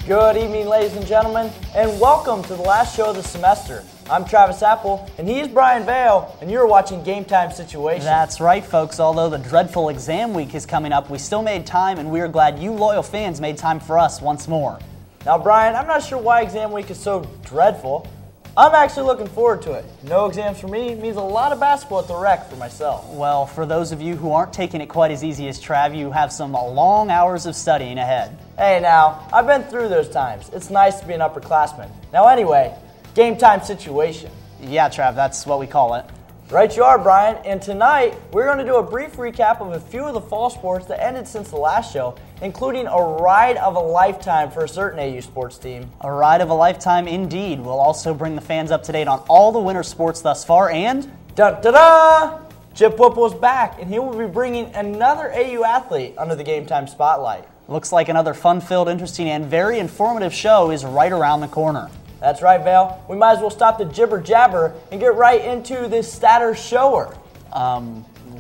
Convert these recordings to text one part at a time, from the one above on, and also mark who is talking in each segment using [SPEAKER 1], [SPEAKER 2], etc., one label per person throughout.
[SPEAKER 1] Good evening, ladies and gentlemen, and welcome to the last show of the semester. I'm Travis Apple, and he's Brian Vale, and you're watching Gametime Situation.
[SPEAKER 2] That's right, folks. Although the dreadful exam week is coming up, we still made time, and we are glad you loyal fans made time for us once more.
[SPEAKER 1] Now, Brian, I'm not sure why exam week is so dreadful. I'm actually looking forward to it. No exams for me means a lot of basketball at the rec for myself.
[SPEAKER 2] Well, for those of you who aren't taking it quite as easy as Trav, you have some long hours of studying ahead.
[SPEAKER 1] Hey now, I've been through those times. It's nice to be an upperclassman. Now anyway, Gametime Situation.
[SPEAKER 2] Yeah, Trav, that's what we call it.
[SPEAKER 1] Right you are, Brian, and tonight we're going to do a brief recap of a few of the fall sports that ended since the last show, including a ride of a lifetime for a certain AU sports team.
[SPEAKER 2] A ride of a lifetime indeed. We'll also bring the fans up to date on all the winter sports thus far, and...
[SPEAKER 1] Dun-da-da! Chip Whipple's back, and he will be bringing another AU athlete under the Gametime spotlight.
[SPEAKER 2] Looks like another fun-filled, interesting, and very informative show is right around the corner.
[SPEAKER 1] That's right, Vale. We might as well stop the jibber-jabber and get right into this statter shower.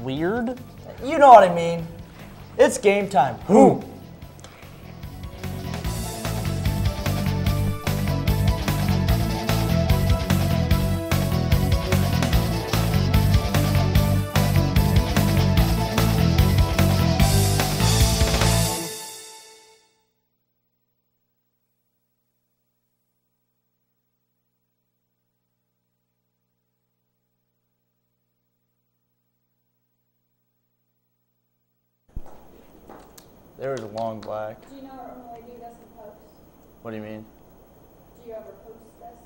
[SPEAKER 2] Weird?
[SPEAKER 1] You know what I mean. It's game time. Who? There was a long black.
[SPEAKER 3] Do you not normally do this in post?
[SPEAKER 1] What do you mean?
[SPEAKER 3] Do you ever post this?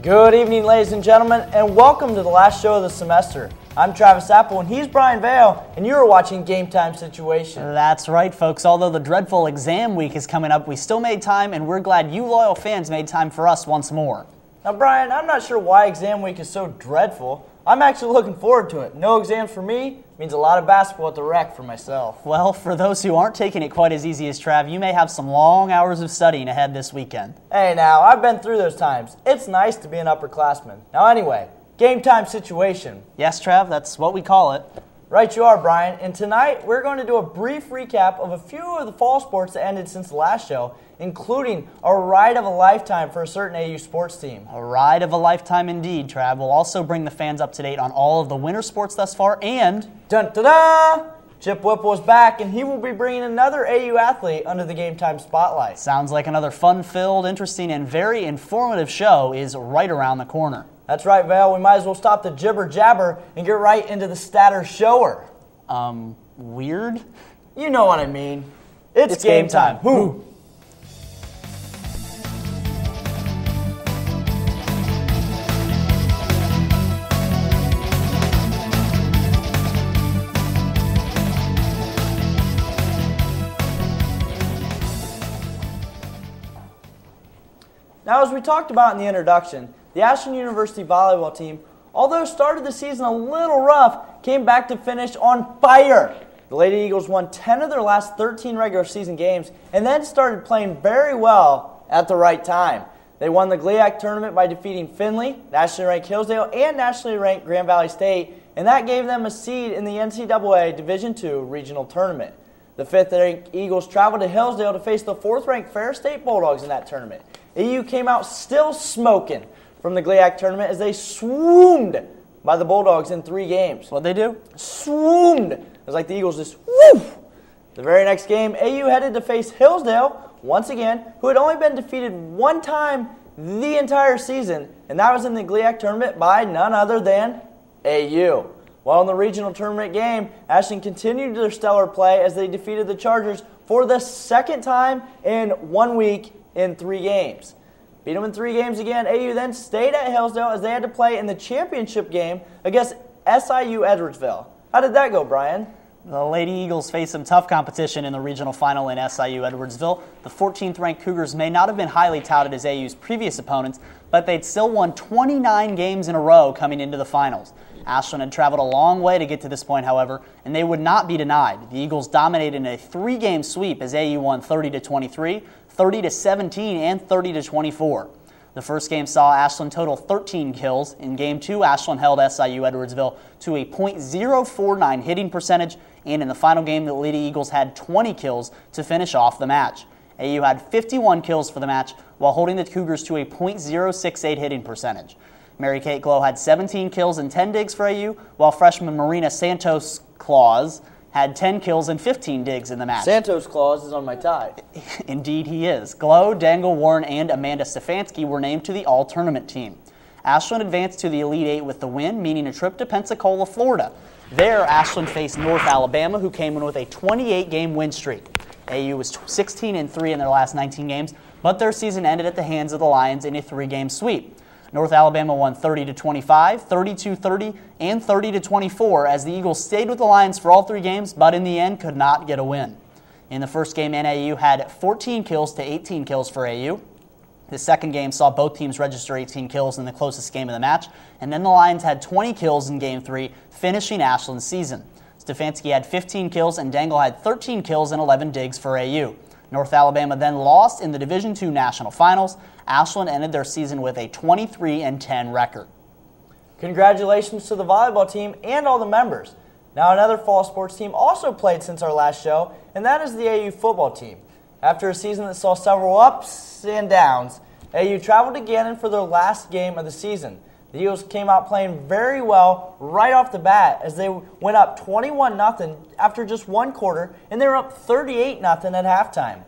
[SPEAKER 1] Good evening, ladies and gentlemen, and welcome to the last show of the semester. I'm Travis Apple, and he's Brian Vale, and you're watching Gametime Situation.
[SPEAKER 2] That's right, folks. Although the dreadful exam week is coming up, we still made time, and we're glad you loyal fans made time for us once more.
[SPEAKER 1] Now, Brian, I'm not sure why exam week is so dreadful. I'm actually looking forward to it. No exams for me means a lot of basketball at the rec for myself.
[SPEAKER 2] Well, for those who aren't taking it quite as easy as Trav, you may have some long hours of studying ahead this weekend.
[SPEAKER 1] Hey now, I've been through those times. It's nice to be an upperclassman. Now anyway, Gametime Situation.
[SPEAKER 2] Yes, Trav, that's what we call it.
[SPEAKER 1] Right you are, Brian, and tonight we're going to do a brief recap of a few of the fall sports that ended since the last show, including a ride of a lifetime for a certain AU sports team.
[SPEAKER 2] A ride of a lifetime indeed, Trav. We'll also bring the fans up to date on all of the winter sports thus far, and...
[SPEAKER 1] Dun-da-da! Chip Whipple is back, and he will be bringing another AU athlete under the Gametime spotlight.
[SPEAKER 2] Sounds like another fun-filled, interesting, and very informative show is right around the corner.
[SPEAKER 1] That's right, Vale. We might as well stop the jibber-jabber and get right into the statter shower.
[SPEAKER 2] Weird?
[SPEAKER 1] You know what I mean. It's game time. Who? Now, as we talked about in the introduction, the Ashland University volleyball team, although started the season a little rough, came back to finish on fire. The Lady Eagles won 10 of their last 13 regular season games and then started playing very well at the right time. They won the GLIAC tournament by defeating Findlay, nationally ranked Hillsdale, and nationally ranked Grand Valley State, and that gave them a seed in the NCAA Division II regional tournament. The 5th-ranked Eagles traveled to Hillsdale to face the 4th-ranked Ferris State Bulldogs in that tournament. AU came out still smoking from the GLIAC tournament as they swooned by the Bulldogs in 3 games.
[SPEAKER 2] What'd they do?
[SPEAKER 1] Swooned. It was like the Eagles just woof. The very next game, AU headed to face Hillsdale once again, who had only been defeated one time the entire season, and that was in the GLIAC tournament by none other than AU. While in the regional tournament game, Ashland continued their stellar play as they defeated the Chargers for the second time in 1 week in 3 games. beat them in 3 games again. AU then stayed at Hillsdale as they had to play in the championship game against SIU Edwardsville. How did that go, Brian?
[SPEAKER 2] The Lady Eagles faced some tough competition in the regional final in SIU Edwardsville. The 14th-ranked Cougars may not have been highly touted as AU's previous opponents, but they'd still won 29 games in a row coming into the finals. Ashland had traveled a long way to get to this point, however, and they would not be denied. The Eagles dominated in a 3-game sweep as AU won 30-23, 30-17, and 30-24. The first game saw Ashland total 13 kills. In Game 2, Ashland held SIU Edwardsville to a .049 hitting percentage, and in the final game, the Lady Eagles had 20 kills to finish off the match. AU had 51 kills for the match, while holding the Cougars to a .068 hitting percentage. Mary Kate Glow had 17 kills and 10 digs for AU, while freshman Marina Santos Claus had 10 kills and 15 digs in the match.
[SPEAKER 1] Santos Claus is on my tie.
[SPEAKER 2] Indeed he is. Glow, Dangle, Warren, and Amanda Stefanski were named to the all-tournament team. Ashland advanced to the Elite Eight with the win, meaning a trip to Pensacola, Florida. There, Ashland faced North Alabama, who came in with a 28-game win streak. AU was 16-3 in their last 19 games, but their season ended at the hands of the Lions in a 3-game sweep. North Alabama won 30-25, 32-30, and 30-24 as the Eagles stayed with the Lions for all 3 games, but in the end could not get a win. In the first game, NAU had 14 kills to 18 kills for AU. The second game saw both teams register 18 kills in the closest game of the match, and then the Lions had 20 kills in Game 3, finishing Ashland's season. Stefanski had 15 kills, and Dangle had 13 kills and 11 digs for AU. North Alabama then lost in the Division II National Finals. Ashland ended their season with a 23-10 record.
[SPEAKER 1] Congratulations to the volleyball team and all the members. Now another fall sports team also played since our last show, and that is the AU football team. After a season that saw several ups and downs, AU traveled to Gannon for their last game of the season. The Eagles came out playing very well right off the bat as they went up 21-0 after just 1 quarter, and they were up 38-0 at halftime.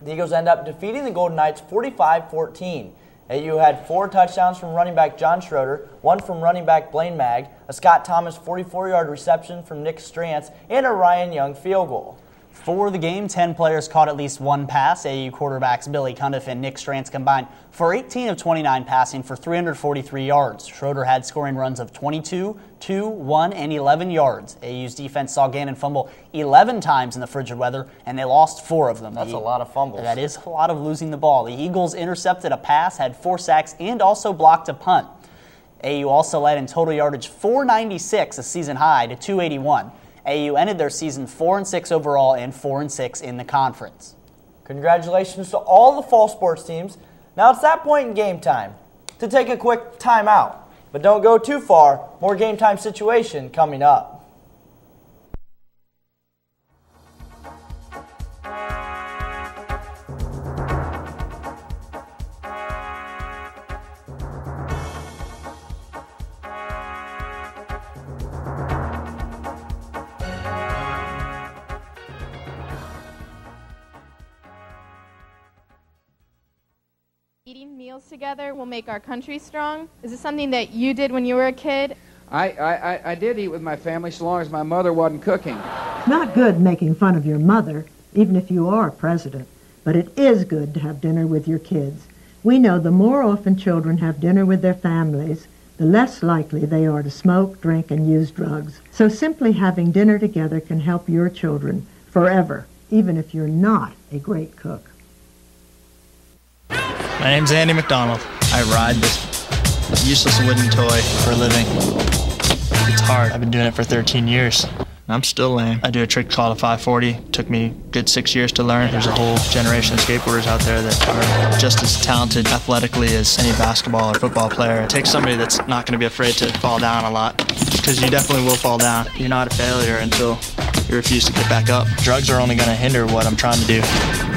[SPEAKER 1] The Eagles end up defeating the Golden Knights 45-14. AU had 4 touchdowns from running back John Schroeder, 1 from running back Blaine Mag, a Scott Thomas 44-yard reception from Nick Strantz, and a Ryan Young field goal.
[SPEAKER 2] For the game, 10 players caught at least 1 pass. AU quarterbacks Billy Cundiff and Nick Strantz combined for 18 of 29 passing for 343 yards. Schroeder had scoring runs of 22, 2, 1, and 11 yards. AU's defense saw Gannon fumble 11 times in the frigid weather, and they lost 4 of them.
[SPEAKER 1] That's a lot of fumbles.
[SPEAKER 2] That is a lot of losing the ball. The Eagles intercepted a pass, had 4 sacks, and also blocked a punt. AU also led in total yardage 496, a season high, to 281. AU ended their season 4-6 overall and 4-6 in the conference.
[SPEAKER 1] Congratulations to all the fall sports teams. Now it's that point in game time to take a quick timeout. But don't go too far. More Game Time Situation coming up.
[SPEAKER 3] Eating meals together will make our country strong. Is this something that you did when you were a kid?
[SPEAKER 4] I did eat with my family so long as my mother wasn't cooking.
[SPEAKER 5] It's not good making fun of your mother, even if you are president, but it is good to have dinner with your kids. We know the more often children have dinner with their families, the less likely they are to smoke, drink, and use drugs. So simply having dinner together can help your children forever, even if you're not a great cook.
[SPEAKER 6] My name's Andy McDonald. I ride this useless wooden toy for a living. It's hard. I've been doing it for 13 years. I'm still lame. I do a trick called a 540. Took me a good 6 years to learn. There's a whole generation of skateboarders out there that are just as talented athletically as any basketball or football player. It takes somebody that's not going to be afraid to fall down a lot, because you definitely will fall down. You're not a failure until you refuse to get back up. Drugs are only going to hinder what I'm trying to do.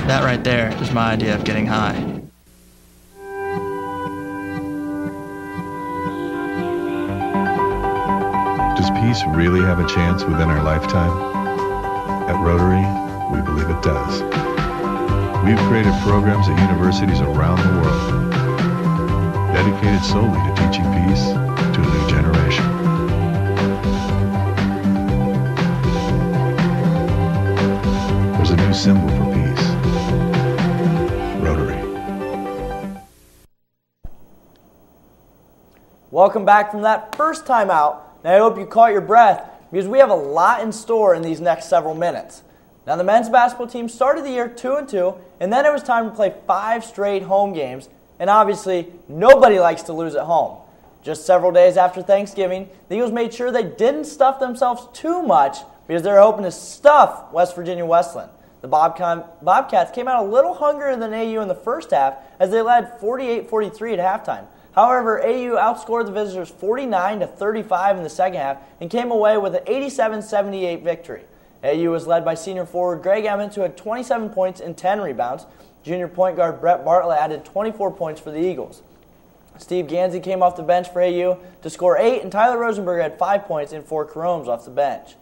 [SPEAKER 6] That right there is my idea of getting high.
[SPEAKER 7] Does peace really have a chance within our lifetime? At Rotary, we believe it does. We've created programs at universities around the world dedicated solely to teaching peace to a new generation. There's a new symbol for peace. Rotary.
[SPEAKER 1] Welcome back from that first time out, and I hope you caught your breath because we have a lot in store in these next several minutes. Now, the men's basketball team started the year 2-2, and then it was time to play 5 straight home games, and obviously, nobody likes to lose at home. Just several days after Thanksgiving, the Eagles made sure they didn't stuff themselves too much because they were hoping to stuff West Virginia Westland. The Bobcats came out a little hungrier than AU in the first half as they led 48-43 at halftime. However, AU outscored the visitors 49-35 in the second half and came away with an 87-78 victory. AU was led by senior forward Greg Emmons, who had 27 points and 10 rebounds. Junior point guard Brett Bartlett added 24 points for the Eagles. Steve Gansey came off the bench for AU to score 8, and Tyler Rosenberg had 5 points and 4 caroms off the bench.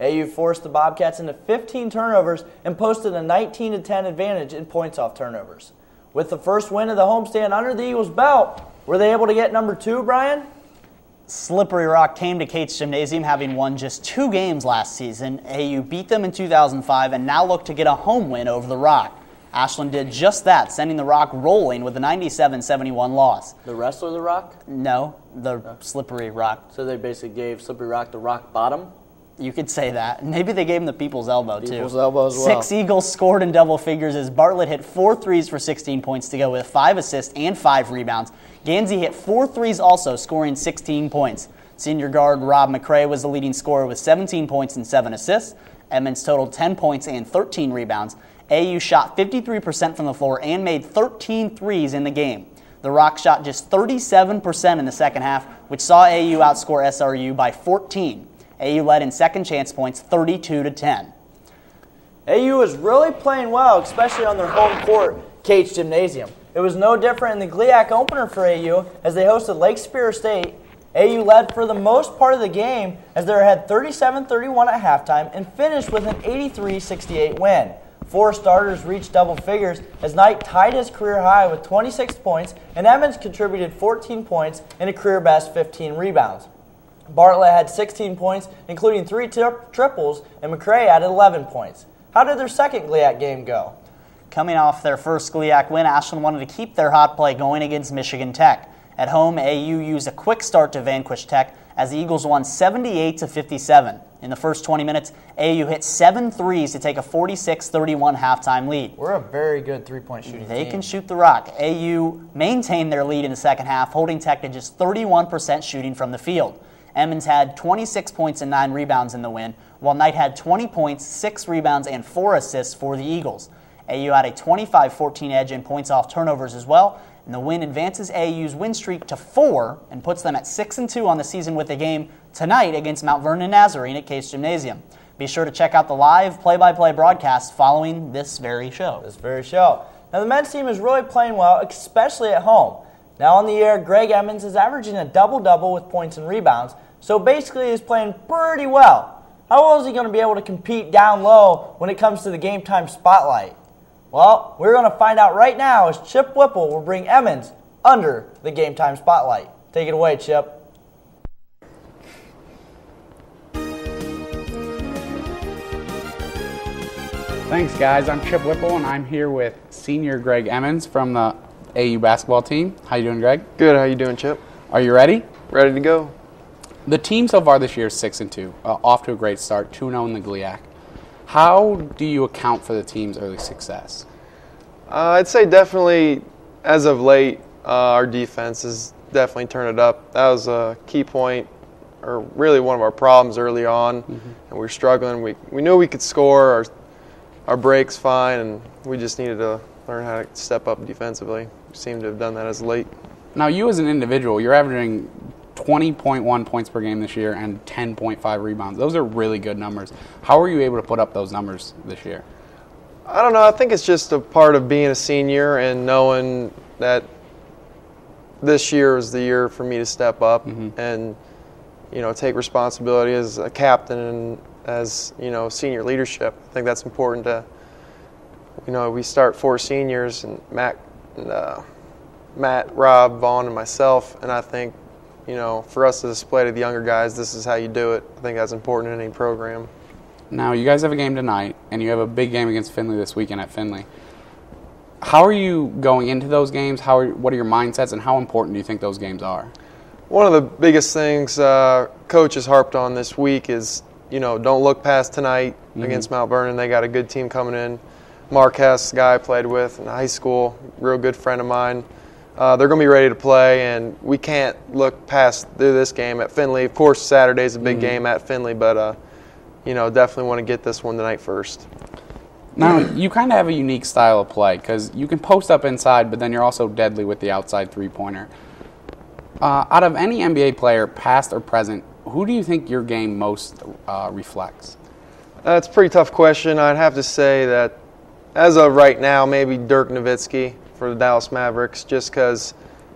[SPEAKER 1] AU forced the Bobcats into 15 turnovers and posted a 19-10 advantage in points off turnovers. With the first win of the homestand under the Eagles' belt, were they able to get number 2, Brian?
[SPEAKER 2] Slippery Rock came to Cates Gymnasium having won just 2 games last season. AU beat them in 2005 and now look to get a home win over the Rock. Ashland did just that, sending the Rock rolling with a 97-71 loss.
[SPEAKER 1] The wrestler, the Rock?
[SPEAKER 2] No, the Slippery Rock.
[SPEAKER 1] So they basically gave Slippery Rock the rock bottom?
[SPEAKER 2] You could say that. Maybe they gave him the people's elbow, too.
[SPEAKER 1] People's elbow as well.
[SPEAKER 2] 6 Eagles scored in double figures as Bartlett hit 4 threes for 16 points to go with 5 assists and 5 rebounds. Gansey hit 4 threes also, scoring 16 points. Senior guard Rob McCray was the leading scorer with 17 points and 7 assists. Emmons totaled 10 points and 13 rebounds. AU shot 53% from the floor and made 13 threes in the game. The Rock shot just 37% in the second half, which saw AU outscore SRU by 14. AU led in second chance points 32-10.
[SPEAKER 1] AU was really playing well, especially on their home court, Cates Gymnasium. It was no different in the GLIAC opener for AU as they hosted Lake Superior State. AU led for the most part of the game as they had 37-31 at halftime and finished with an 83-68 win. 4 starters reached double figures as Knight tied his career high with 26 points and Emmons contributed 14 points and a career best 15 rebounds. Bartlett had 16 points, including 3 triples, and McCray added 11 points. How did their second GLIAC game go?
[SPEAKER 2] Coming off their first GLIAC win, Ashland wanted to keep their hot play going against Michigan Tech. At home, AU used a quick start to vanquish Tech as the Eagles won 78-57. In the first 20 minutes, AU hit 7 threes to take a 46-31 halftime lead.
[SPEAKER 1] We're a very good three-point shooting team.
[SPEAKER 2] They can shoot the rock. AU maintained their lead in the second half, holding Tech to just 31% shooting from the field. Emmons had 26 points and 9 rebounds in the win, while Knight had 20 points, 6 rebounds, and 4 assists for the Eagles. AU had a 25-14 edge in points off turnovers as well, and the win advances AU's win streak to 4 and puts them at 6-2 on the season with a game tonight against Mount Vernon Nazarene at Cates Gymnasium. Be sure to check out the live play-by-play broadcast following this very show.
[SPEAKER 1] Now, the men's team is really playing well, especially at home. Now on the year, Greg Emmons is averaging a double-double with points and rebounds, so basically he's playing pretty well. How well is he going to be able to compete down low when it comes to the game time spotlight? Well, we're going to find out right now as Chip Whipple will bring Emmons under the game time spotlight. Take it away, Chip.
[SPEAKER 8] Thanks, guys. I'm Chip Whipple, and I'm here with senior Greg Emmons from the AU basketball team. How you doing, Greg?
[SPEAKER 9] Good. How you doing, Chip?
[SPEAKER 8] Are you ready?
[SPEAKER 9] Ready to go.
[SPEAKER 8] The team so far this year is 6-2, off to a great start, 2-0 in the GLIAC. How do you account for the team's early success?
[SPEAKER 9] I'd say definitely, as of late, our defense has definitely turned it up. That was a key point, or really one of our problems early on, and we were struggling. We knew we could score, our breaks fine, and we just needed to learn how to step up defensively. We seem to have done that as of late.
[SPEAKER 8] Now, you as an individual, you're averaging 20.1 points per game this year and 10.5 rebounds. Those are really good numbers. How were you able to put up those numbers this year?
[SPEAKER 9] I don't know. I think it's just a part of being a senior and knowing that this year is the year for me to step up and, take responsibility as a captain and as, senior leadership. I think that's important to, we start 4 seniors and Matt, Rob, Vaughn, and myself, and I think, for us to display to the younger guys, this is how you do it. I think that's important in any program.
[SPEAKER 8] Now, you guys have a game tonight, and you have a big game against Findlay this weekend at Findlay. How are you going into those games? What are your mindsets, and how important do you think those games are?
[SPEAKER 9] One of the biggest things Coach has harped on this week is, don't look past tonight against Mount Vernon. They got a good team coming in. Mark Hess, the guy I played with in high school, real good friend of mine. They're going to be ready to play, and we can't look past through this game at Findlay. Of course, Saturday's a big game at Findlay, but definitely want to get this one tonight first.
[SPEAKER 8] Now, you kind of have a unique style of play because you can post up inside, but then you're also deadly with the outside three-pointer. Out of any NBA player, past or present, who do you think your game most reflects?
[SPEAKER 9] That's a pretty tough question. I'd have to say that as of right now, maybe Dirk Nowitzki for the Dallas Mavericks, just because,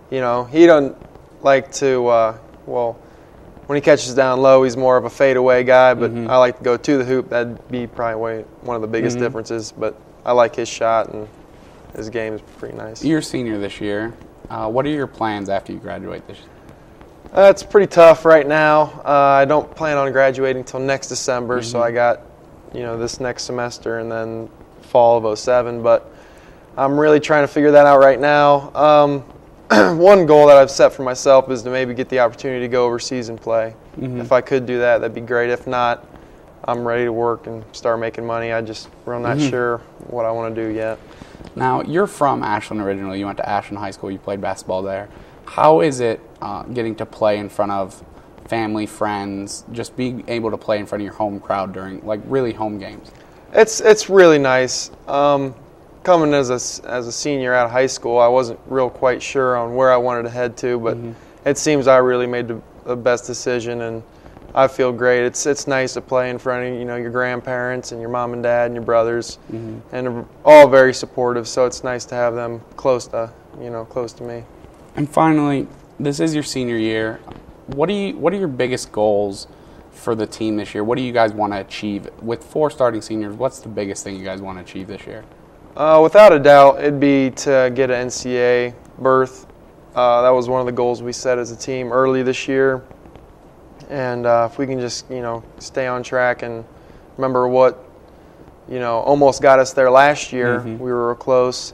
[SPEAKER 9] he doesn't like to, when he catches down low, he's more of a fadeaway guy, but I like to go to the hoop. That'd be probably one of the biggest differences, but I like his shot, and his game is pretty nice.
[SPEAKER 8] You're a senior this year. What are your plans after you graduate this year?
[SPEAKER 9] It's pretty tough right now. I don't plan on graduating until next December, so I got, this next semester and then fall of 2007, but I'm really trying to figure that out right now. One goal that I've set for myself is to maybe get the opportunity to go overseas and play. If I could do that, that'd be great. If not, I'm ready to work and start making money. I'm not sure what I want to do yet.
[SPEAKER 8] Now, you're from Ashland originally. You went to Ashland High School. You played basketball there. How is it getting to play in front of family, friends, just being able to play in front of your home crowd during, really home games?
[SPEAKER 9] It's really nice. Coming as a senior out of high school, I wasn't real quite sure on where I wanted to head to, but it seems I really made the best decision, and I feel great. It's nice to play in front of your grandparents and your mom and dad and your brothers, and they're all very supportive. So it's nice to have them close to me.
[SPEAKER 8] And finally, this is your senior year. What are your biggest goals for the team this year? What do you guys want to achieve with 4 starting seniors? What's the biggest thing you guys want to achieve this year?
[SPEAKER 9] Without a doubt, it'd be to get an NCAA berth. That was one of the goals we set as a team early this year. And if we can just, stay on track and remember what, almost got us there last year, we were close,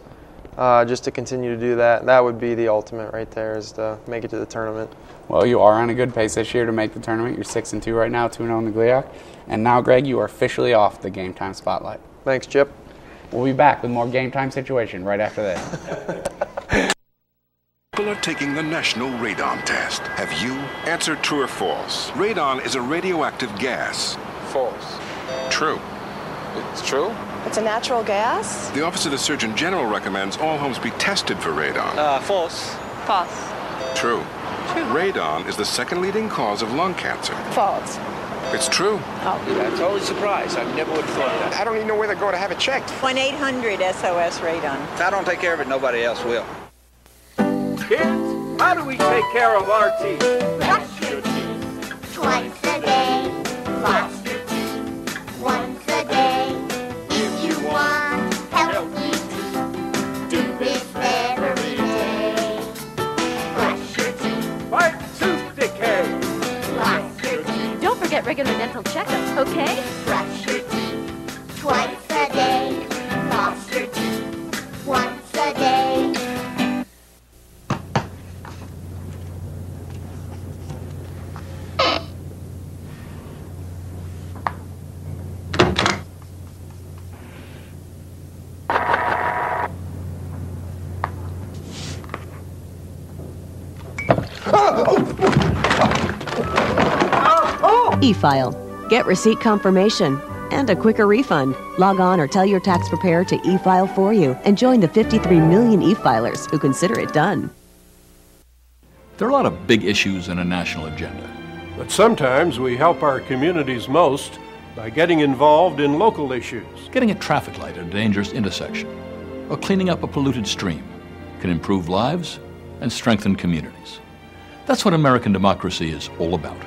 [SPEAKER 9] just to continue to do that. That would be the ultimate right there, is to make it to the tournament.
[SPEAKER 8] Well, you are on a good pace this year to make the tournament. You're 6-2 right now, 2-0 in the GLIAC. And now, Greg, you are officially off the Game Time Spotlight.
[SPEAKER 9] Thanks, Chip.
[SPEAKER 8] We'll be back with more Game Time Situation right after this.
[SPEAKER 10] People are taking the national radon test. Have you? Answer true or false. Radon is a radioactive gas.
[SPEAKER 11] False.
[SPEAKER 10] True.
[SPEAKER 11] It's true?
[SPEAKER 12] It's a natural gas?
[SPEAKER 10] The Office of the Surgeon General recommends all homes be tested for radon.
[SPEAKER 11] False.
[SPEAKER 12] False.
[SPEAKER 10] True. Radon is the second leading cause of lung cancer.
[SPEAKER 12] False.
[SPEAKER 10] It's true.
[SPEAKER 11] Oh. Yeah, totally surprised. I never would have thought of that.
[SPEAKER 13] I don't even know where to go to have it checked.
[SPEAKER 12] 1-800-SOS Radon.
[SPEAKER 11] If I don't take care of it, nobody else will.
[SPEAKER 14] Kids, how do we take care of our teeth?
[SPEAKER 15] Brush your teeth twice a day. Floss your teeth once a day. If you want healthy teeth, do this every day. Brush your teeth.
[SPEAKER 14] Fight tooth decay.
[SPEAKER 15] Floss your teeth.
[SPEAKER 16] Don't forget regular dental checkups, okay?
[SPEAKER 15] Brush your teeth twice a day. Floss your teeth once a day.
[SPEAKER 17] E-File. Get receipt confirmation and a quicker refund. Log on or tell your tax preparer to e-file for you and join the 53 million e-filers who consider it done.
[SPEAKER 18] There are a lot of big issues in a national agenda.
[SPEAKER 19] But sometimes we help our communities most by getting involved in local issues.
[SPEAKER 18] Getting a traffic light at a dangerous intersection or cleaning up a polluted stream can improve lives and strengthen communities. That's what American democracy is all about.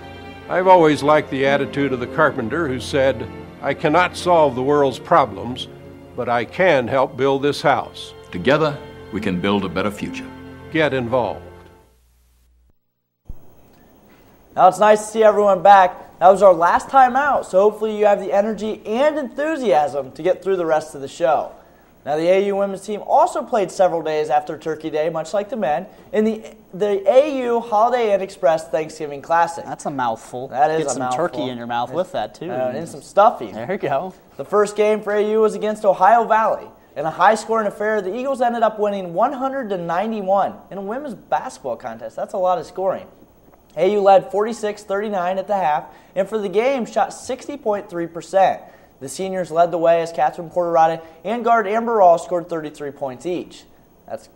[SPEAKER 19] I've always liked the attitude of the carpenter who said, "I cannot solve the world's problems, but I can help build this house."
[SPEAKER 18] Together, we can build a better future.
[SPEAKER 19] Get involved.
[SPEAKER 1] Now it's nice to see everyone back. That was our last time out, so hopefully you have the energy and enthusiasm to get through the rest of the show. Now, the AU women's team also played several days after Turkey Day, much like the men, in the AU Holiday Inn Express Thanksgiving Classic.
[SPEAKER 2] That's a mouthful.
[SPEAKER 1] That is
[SPEAKER 2] Get
[SPEAKER 1] a
[SPEAKER 2] some
[SPEAKER 1] mouthful.
[SPEAKER 2] turkey in your mouth with that, too.
[SPEAKER 1] And some stuffing.
[SPEAKER 2] There you go.
[SPEAKER 1] The first game for AU was against Ohio Valley. In a high-scoring affair, the Eagles ended up winning 100-91 in a women's basketball contest. That's a lot of scoring. AU led 46-39 at the half, and for the game, shot 60.3%. The seniors led the way as Catherine Porterada and guard Amber Raw scored 33 points each. That's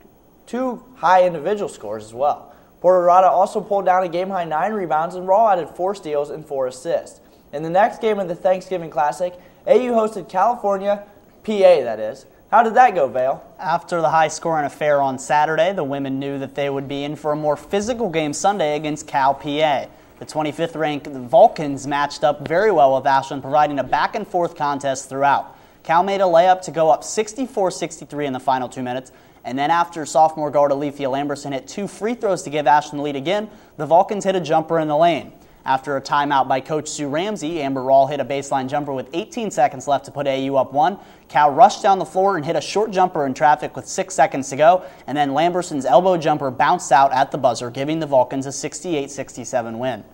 [SPEAKER 1] 2 high individual scores as well. Porterada also pulled down a game-high 9 rebounds, and Raw added 4 steals and 4 assists. In the next game of the Thanksgiving Classic, AU hosted California, PA that is. How did that go, Vale?
[SPEAKER 2] After the high-scoring affair on Saturday, the women knew that they would be in for a more physical game Sunday against Cal PA. The 25th-ranked Vulcans matched up very well with Ashland, providing a back-and-forth contest throughout. Cal made a layup to go up 64-63 in the final 2 minutes, and then after sophomore guard Alethea Lamberson hit 2 free throws to give Ashland the lead again, the Vulcans hit a jumper in the lane. After a timeout by Coach Sue Ramsey, Amber Rawl hit a baseline jumper with 18 seconds left to put AU up 1. Cal rushed down the floor and hit a short jumper in traffic with 6 seconds to go, and then Lamberson's elbow jumper bounced out at the buzzer, giving the Vulcans a 68-67 win.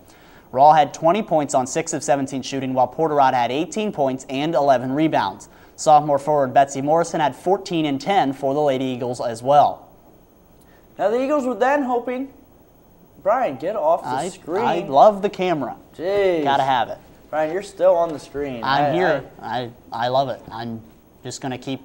[SPEAKER 2] Rawl had 20 points on 6 of 17 shooting, while Porterada had 18 points and 11 rebounds. Sophomore forward Betsy Morrison had 14 and 10 for the Lady Eagles as well.
[SPEAKER 1] Now the Eagles were then hoping... Brian, get off the screen.
[SPEAKER 2] I love the camera.
[SPEAKER 1] Jeez.
[SPEAKER 2] Gotta have it.
[SPEAKER 1] Brian, you're still on the screen.
[SPEAKER 2] I'm here. I love it. I'm just going to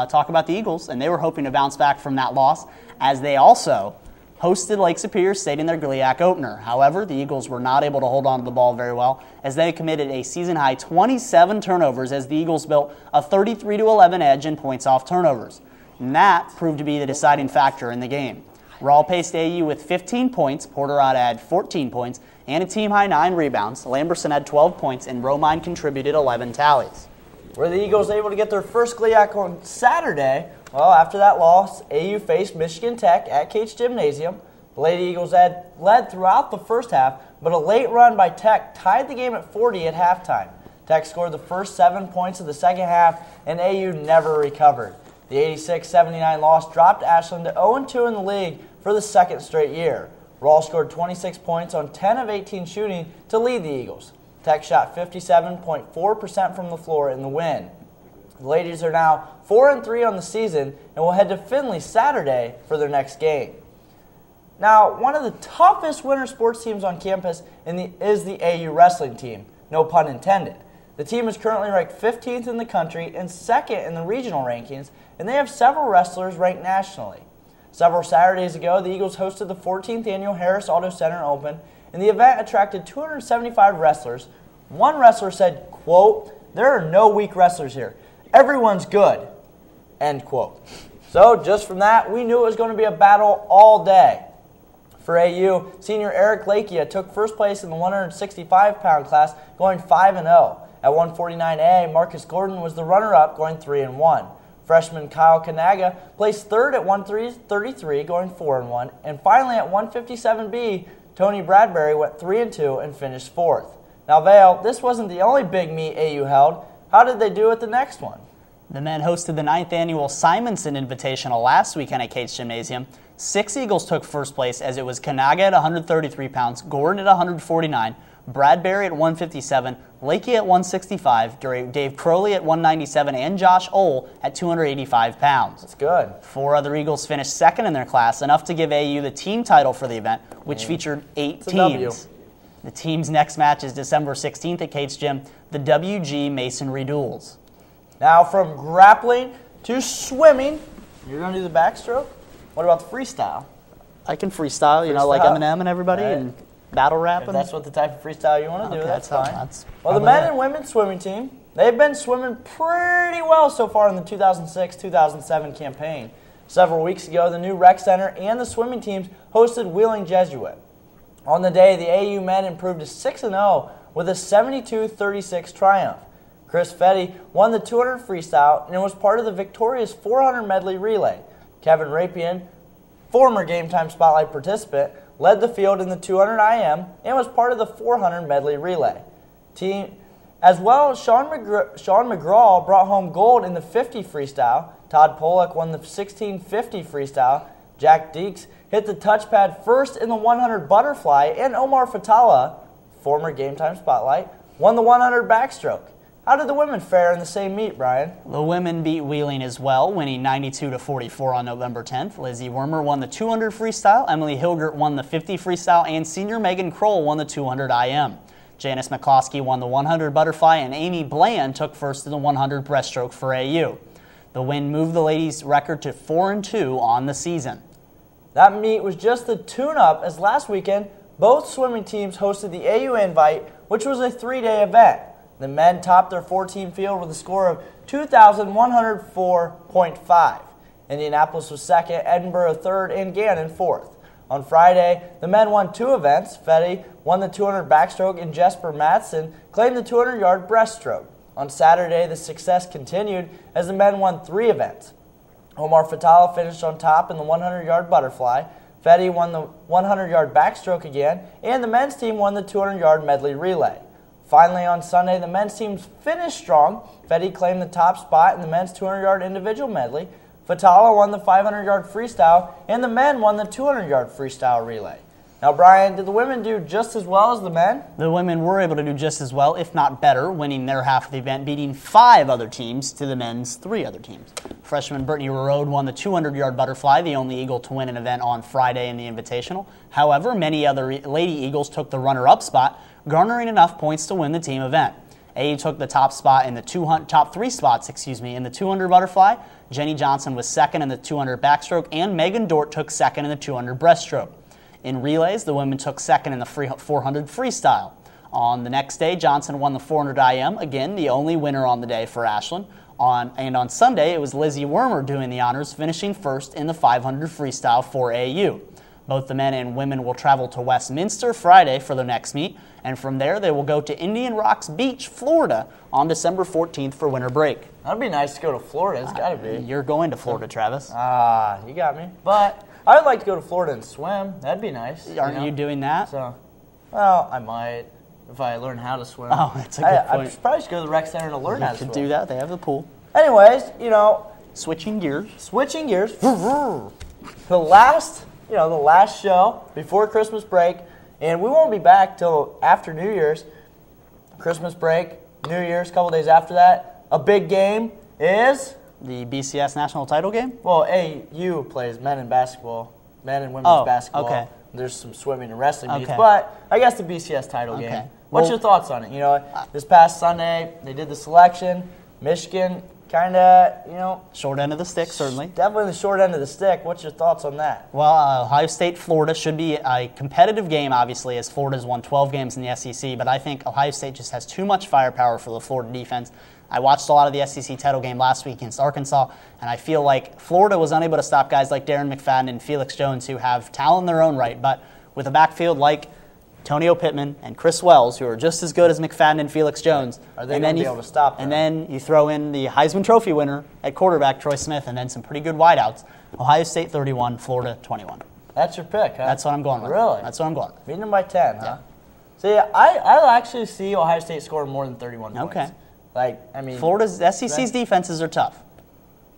[SPEAKER 2] talk about the Eagles, and they were hoping to bounce back from that loss, as they also hosted Lake Superior State in their GLIAC opener. However, the Eagles were not able to hold on to the ball very well, as they committed a season-high 27 turnovers, as the Eagles built a 33-11 edge in points off turnovers. And that proved to be the deciding factor in the game. Rawl paced AU with 15 points, Porterada had 14 points, and a team-high 9 rebounds. Lamberson had 12 points, and Romine contributed 11 tallies.
[SPEAKER 1] Were the Eagles able to get their first GLIAC on Saturday? Well, after that loss, AU faced Michigan Tech at Cates Gymnasium. The Lady Eagles had led throughout the first half, but a late run by Tech tied the game at 40 at halftime. Tech scored the first 7 points of the second half, and AU never recovered. The 86-79 loss dropped Ashland to 0-2 in the league for the second straight year. Rawl scored 26 points on 10 of 18 shooting to lead the Eagles. Tech shot 57.4% from the floor in the win. The ladies are now 4-3 on the season and will head to Findlay Saturday for their next game. Now, one of the toughest winter sports teams on campus is the AU wrestling team, no pun intended. The team is currently ranked 15th in the country and 2nd in the regional rankings, and they have several wrestlers ranked nationally. Several Saturdays ago, the Eagles hosted the 14th Annual Harris Auto Center Open, and the event attracted 275 wrestlers. One wrestler said, quote, "There are no weak wrestlers here. Everyone's good," end quote. So just from that, we knew it was going to be a battle all day. For AU, senior Eric Lakia took first place in the 165-pound class, going 5-0. At 149A, Marcus Gordon was the runner-up, going 3-1. Freshman Kyle Kanaga placed third at 133, going 4-1. And finally, at 157B, Tony Bradbury went 3-2 and finished fourth. Now, Vale, this wasn't the only big meet AU held. How did they do at the next one?
[SPEAKER 2] The men hosted the 9th Annual Simonson Invitational last weekend at Cates Gymnasium. 6 Eagles took first place, as it was Kanaga at 133 pounds, Gordon at 149, Bradbury at 157, Lakey at 165, Dave Crowley at 197, and Josh Ohl at 285 pounds.
[SPEAKER 1] That's good.
[SPEAKER 2] 4 other Eagles finished second in their class, enough to give AU the team title for the event, which featured 8 teams. The team's next match is December 16th at Cates Gym, the WG Masonry Duels.
[SPEAKER 1] Now from grappling to swimming, you're going to do the backstroke? What about the freestyle?
[SPEAKER 2] I can freestyle, you know, like Eminem and everybody, and battle rapping.
[SPEAKER 1] If that's what the type of freestyle you want to do, that's fine. Well, the
[SPEAKER 2] probably
[SPEAKER 1] men and women's swimming team, they've been swimming pretty well so far in the 2006-2007 campaign. Several weeks ago, the new rec center and the swimming teams hosted Wheeling Jesuit. On the day, the AU men improved to 6-0 with a 72-36 triumph. Chris Fetty won the 200 freestyle and was part of the victorious 400 medley relay. Kevin Rapian, former Game Time Spotlight participant, led the field in the 200 IM and was part of the 400 medley relay. At As well, Sean McGraw brought home gold in the 50 freestyle. Todd Pollock won the 1650 freestyle. Jack Deeks hit the touchpad first in the 100 butterfly, and Omar Fatala, former Game Time Spotlight, won the 100 backstroke. How did the women fare in the same meet, Brian?
[SPEAKER 2] The women beat Wheeling as well, winning 92-44 on November 10th. Lizzie Wormer won the 200 freestyle, Emily Hilgert won the 50 freestyle, and senior Megan Kroll won the 200 IM. Janice McCloskey won the 100 butterfly, and Amy Bland took first in the 100 breaststroke for AU. The win moved the ladies' record to 4-2 on the season.
[SPEAKER 1] That meet was just the tune-up, as last weekend both swimming teams hosted the AU Invite, which was a 3-day event. The men topped their 4-team field with a score of 2,104.5. Indianapolis was second, Edinburgh third, and Gannon fourth. On Friday, the men won 2 events. Fetty won the 200 backstroke, and Jesper Madsen claimed the 200-yard breaststroke. On Saturday, the success continued as the men won 3 events. Omar Fatala finished on top in the 100-yard butterfly. Fetty won the 100-yard backstroke again, and the men's team won the 200-yard medley relay. Finally, on Sunday, the men's team finished strong. Fetty claimed the top spot in the men's 200-yard individual medley. Fatala won the 500-yard freestyle, and the men won the 200-yard freestyle relay. Now, Brian, did the women do just as well as the men?
[SPEAKER 2] The women were able to do just as well, if not better, winning their half of the event, beating 5 other teams to the men's 3 other teams. Freshman Brittany Rode won the 200-yard butterfly, the only Eagle to win an event on Friday in the Invitational. However, many other Lady Eagles took the runner-up spot, garnering enough points to win the team event. AU took the top 3 spots in the 200 butterfly. Jenny Johnson was second in the 200 backstroke, and Megan Dort took second in the 200 breaststroke. In relays, the women took second in the 400 freestyle. On the next day, Johnson won the 400 IM, again the only winner on the day for Ashland. On Sunday, it was Lizzie Wormer doing the honors, finishing first in the 500 freestyle for AU. Both the men and women will travel to Westminster Friday for their next meet, and from there they will go to Indian Rocks Beach, Florida on December 14th for winter break.
[SPEAKER 1] That'd be nice to go to Florida. It's got to be.
[SPEAKER 2] You're going to Florida, Travis.
[SPEAKER 1] You got me. But I would like to go to Florida and swim. That'd be nice.
[SPEAKER 2] Aren't you doing that?
[SPEAKER 1] So, well, I might if I learn how to swim.
[SPEAKER 2] Oh, that's a good point.
[SPEAKER 1] I probably should go to the rec center to learn how to swim.
[SPEAKER 2] You could do that. They have the pool.
[SPEAKER 1] Anyways,
[SPEAKER 2] switching gears.
[SPEAKER 1] The last show before Christmas break, and we won't be back till after New Year's. Christmas break, New Year's, a couple days after that. A big game is
[SPEAKER 2] the BCS national title game.
[SPEAKER 1] Well, AU plays men and basketball, men and women's basketball.
[SPEAKER 2] Okay.
[SPEAKER 1] There's some swimming and wrestling meets, but I guess the BCS title game. What's your thoughts on it? This past Sunday they did the selection. Michigan kind of,
[SPEAKER 2] short end of the stick, certainly.
[SPEAKER 1] Definitely the short end of the stick. What's your thoughts on that?
[SPEAKER 2] Well, Ohio State, Florida should be a competitive game, obviously, as Florida's won 12 games in the SEC, but I think Ohio State just has too much firepower for the Florida defense. I watched a lot of the SEC title game last week against Arkansas, and I feel like Florida was unable to stop guys like Darren McFadden and Felix Jones, who have talent in their own right, but with a backfield like Antonio Pittman and Chris Wells, who are just as good as McFadden and Felix Jones.
[SPEAKER 1] Are they going to be able to stop them?
[SPEAKER 2] And then you throw in the Heisman Trophy winner at quarterback, Troy Smith, and then some pretty good wideouts. Ohio State 31, Florida 21.
[SPEAKER 1] That's your pick, huh?
[SPEAKER 2] That's what I'm going with.
[SPEAKER 1] Really?
[SPEAKER 2] That's what I'm going with.
[SPEAKER 1] Beating them by 10, huh? See, I actually see Ohio State scoring more than 31 points.
[SPEAKER 2] Okay. Florida's SEC's defenses are tough.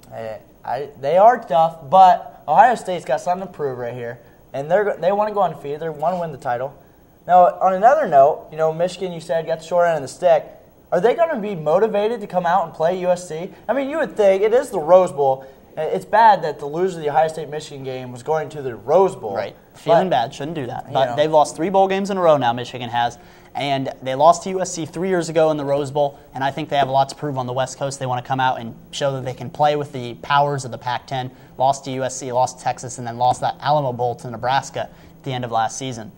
[SPEAKER 1] They are tough, but Ohio State's got something to prove right here, and they want to go undefeated. They want to win the title. Now, on another note, Michigan, you said, got the short end of the stick. Are they going to be motivated to come out and play USC? I mean, you would think it is the Rose Bowl. It's bad that the loser of the Ohio State-Michigan game was going to the Rose Bowl.
[SPEAKER 2] Right. Feeling bad. Shouldn't do that. But they've lost 3 bowl games in a row now, Michigan has. And they lost to USC 3 years ago in the Rose Bowl. And I think they have a lot to prove on the West Coast. They want to come out and show that they can play with the powers of the Pac-10. Lost to USC, lost to Texas, and then lost that Alamo Bowl to Nebraska at the end of last season.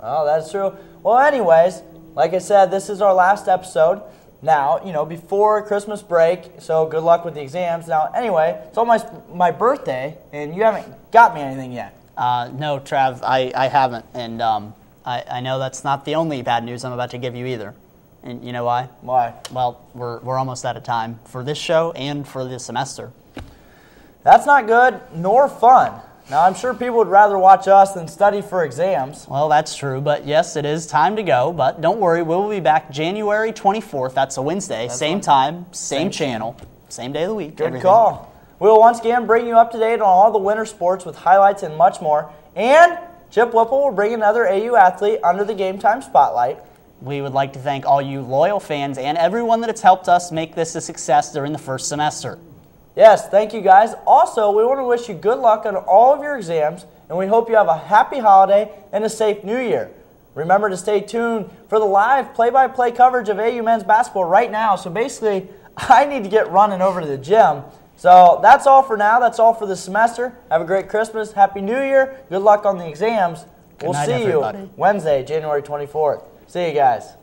[SPEAKER 1] Oh, that's true. Well, anyways, like I said, this is our last episode. Now, before Christmas break, so good luck with the exams. Now, anyway, it's almost my birthday, and you haven't got me anything yet.
[SPEAKER 2] No, Trav, I haven't. And I know that's not the only bad news I'm about to give you either. And you know why?
[SPEAKER 1] Why?
[SPEAKER 2] Well, we're almost out of time for this show and for this semester.
[SPEAKER 1] That's not good nor fun. Now, I'm sure people would rather watch us than study for exams.
[SPEAKER 2] Well, that's true, but yes, it is time to go. But don't worry, we'll be back January 24th. That's a Wednesday. Same time, same channel, same day of the week.
[SPEAKER 1] Good call. We'll once again bring you up to date on all the winter sports with highlights and much more. And Chip Whipple will bring another AU athlete under the Game Time Spotlight.
[SPEAKER 2] We would like to thank all you loyal fans and everyone that has helped us make this a success during the first semester.
[SPEAKER 1] Yes, thank you guys. Also, we want to wish you good luck on all of your exams, and we hope you have a happy holiday and a safe new year. Remember to stay tuned for the live play-by-play coverage of AU men's basketball right now. So basically, I need to get running over to the gym. So that's all for now. That's all for the semester. Have a great Christmas. Happy New Year. Good luck on the exams. We'll see you Wednesday, January 24th. See you guys.